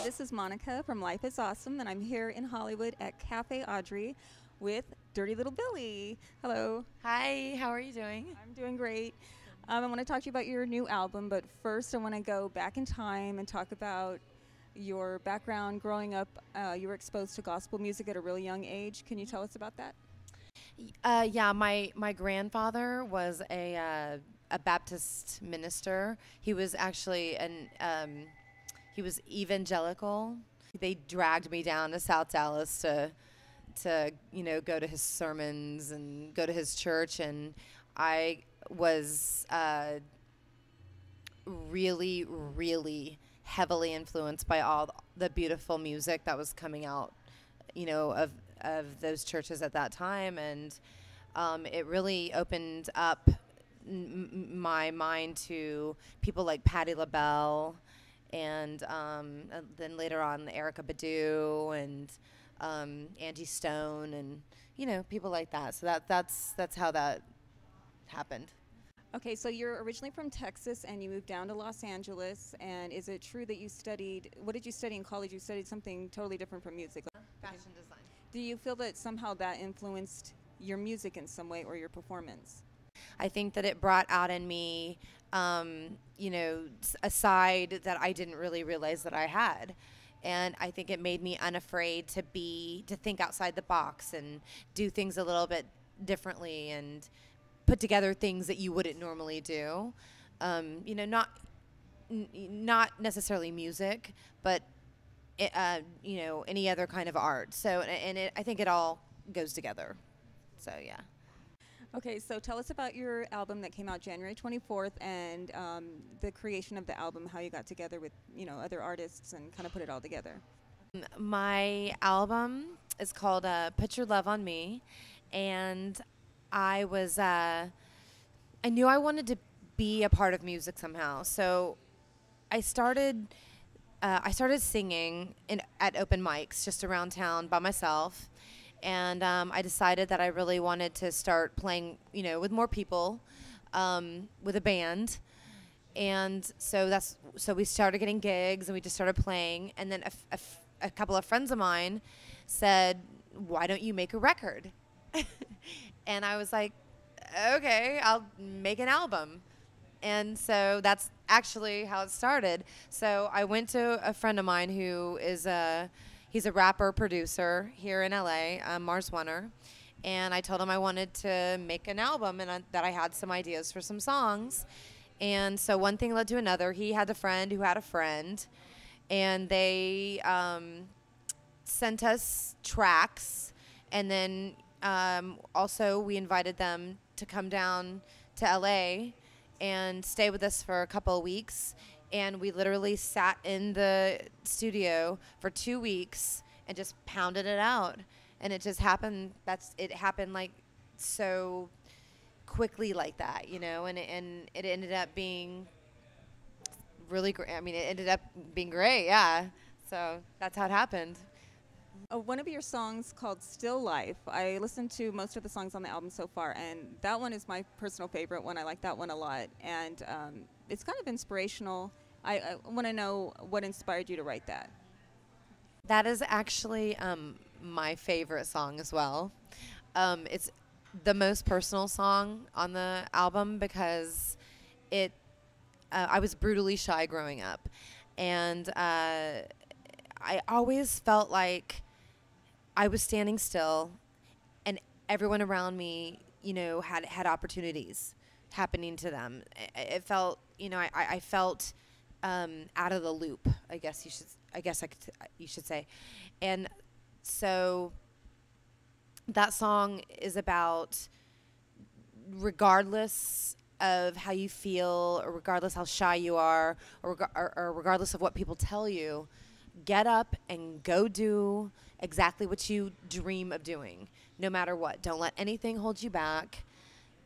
this is Monica from Life is Awesome, and I'm here in Hollywood at Cafe Audrey with Dirty Little Billy. Hello. Hi, how are you doing? I'm doing great. I want to talk to you about your new album, but first I want to go back in time and talk about your background growing up. You were exposed to gospel music at a really young age. Can you tell us about that? Yeah, my grandfather was a Baptist minister. He was actually he was evangelical. They dragged me down to South Dallas to go to his sermons and go to his church, and I was really heavily influenced by all the beautiful music that was coming out, of those churches at that time, and it really opened up my mind to people like Patti LaBelle, and then later on Erykah Badu and Angie Stone, and people like that. So that's how that happened. Okay, so you're originally from Texas and you moved down to Los Angeles. And is it true that what did you study in college? You studied something totally different from music. Fashion design. Do you feel that somehow that influenced your music in some way or your performance? I think that it brought out in me, a side that I didn't really realize that I had. And I think it made me unafraid to think outside the box and do things a little bit differently and put together things that you wouldn't normally do. Not necessarily music, but any other kind of art. So, I think it all goes together. So, yeah. Okay, so tell us about your album that came out January 24th and the creation of the album, how you got together with, other artists and kind of put it all together. My album is called Put Your Love on Me, and I knew I wanted to be a part of music somehow. So I started singing at open mics just around town by myself. And I decided that I really wanted to start playing, with more people, with a band. And so we started getting gigs, and we just started playing. And then a couple of friends of mine said, "Why don't you make a record?" And I was like, "Okay, I'll make an album." And so that's actually how it started. So I went to a friend of mine who is he's a rapper producer here in LA, Mars Warner, and I told him I wanted to make an album and that I had some ideas for some songs. And so one thing led to another. He had a friend who had a friend, and they sent us tracks, and then also we invited them to come down to LA and stay with us for a couple of weeks. And we literally sat in the studio for 2 weeks and just pounded it out. And it just happened. It happened like so quickly like that, and it ended up being really great. I mean, it ended up being great, yeah. So that's how it happened. One of your songs called Still Life, I listened to most of the songs on the album so far, and that one is my personal favorite one. I like that one a lot. And it's kind of inspirational. I want to know what inspired you to write that. That is actually my favorite song as well. It's the most personal song on the album because I was brutally shy growing up. And I always felt like I was standing still and everyone around me, had opportunities happening to them. It felt, I felt out of the loop, you should say. And so that song is about, regardless of how you feel, or regardless how shy you are, or regardless of what people tell you, get up and go do exactly what you dream of doing, no matter what. Don't let anything hold you back.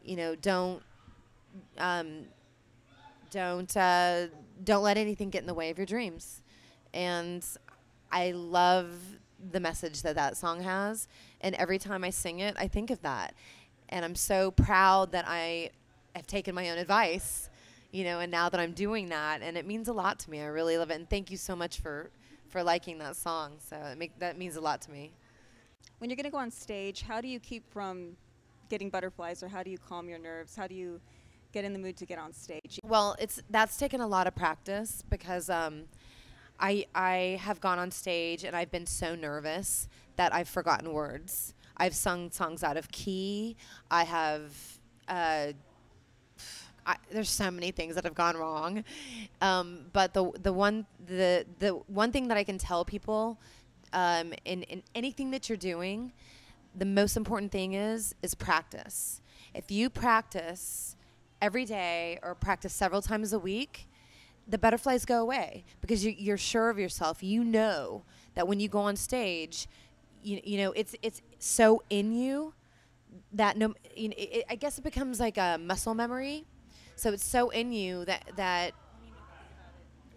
Don't let anything get in the way of your dreams. And I love the message that song has, and every time I sing it, I think of that. And I'm so proud that I have taken my own advice, and now that I'm doing that, and it means a lot to me. I really love it, and thank you so much for for liking that song. So that means a lot to me. When you're going to go on stage, how do you keep from getting butterflies, or how do you calm your nerves? How do you get in the mood to get on stage? Well, that's taken a lot of practice because I have gone on stage and I've been so nervous that I've forgotten words. I've sung songs out of key. I have there's so many things that have gone wrong, but the one thing that I can tell people in anything that you're doing, the most important thing is practice. If you practice every day or practice several times a week, the butterflies go away because you're sure of yourself. You know that when you go on stage, you know it's so in you that I guess it becomes like a muscle memory. So it's so in you that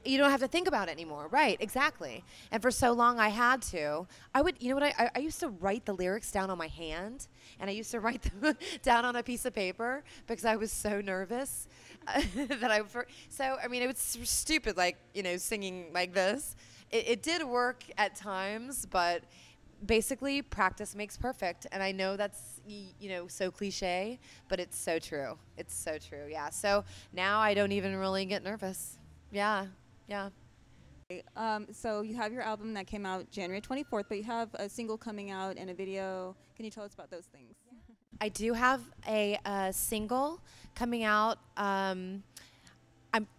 you don't have to think about it anymore. Right, exactly. And for so long I had to. I used to write the lyrics down on my hand, and I used to write them down on a piece of paper because I was so nervous it was stupid, like, singing like this. It did work at times, but basically practice makes perfect. And I know that's so cliche, but it's so true. It's so true. Yeah. So now I don't even really get nervous. Yeah. So you have your album that came out January 24th, but you have a single coming out and a video. Can you tell us about those things? I do have a single coming out. I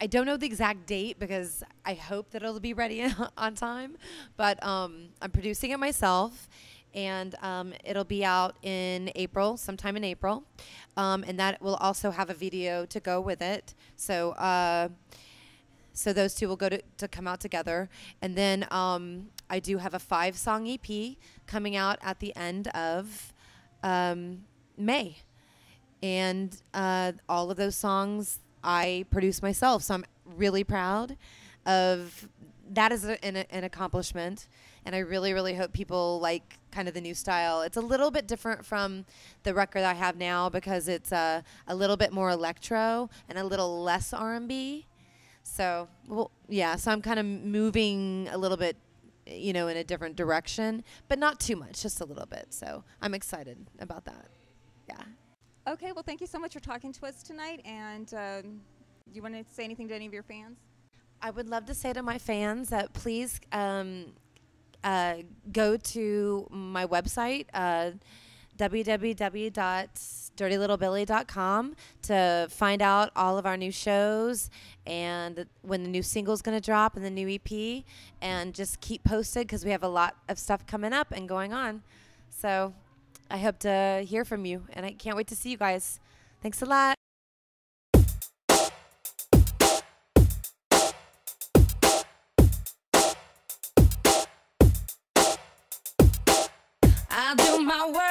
don't know the exact date because I hope that it'll be ready on time, but I'm producing it myself, and it'll be out in April, sometime in April, and that will also have a video to go with it. So those two will go to come out together, and then I do have a 5-song EP coming out at the end of May, and all of those songs I produce myself, so I'm really proud of that as an accomplishment, and I really, really hope people like kind of the new style. It's a little bit different from the record I have now because it's a little bit more electro and a little less R&B. So, so I'm kind of moving a little bit, in a different direction, but not too much, just a little bit. So I'm excited about that. Yeah. Okay, well, thank you so much for talking to us tonight. And do you want to say anything to any of your fans? I would love to say to my fans that please go to my website, www.dirtylittlebilly.com, to find out all of our new shows and when the new single's going to drop and the new EP, and just keep posted because we have a lot of stuff coming up and going on. So I hope to hear from you, and I can't wait to see you guys. Thanks a lot. I do my work.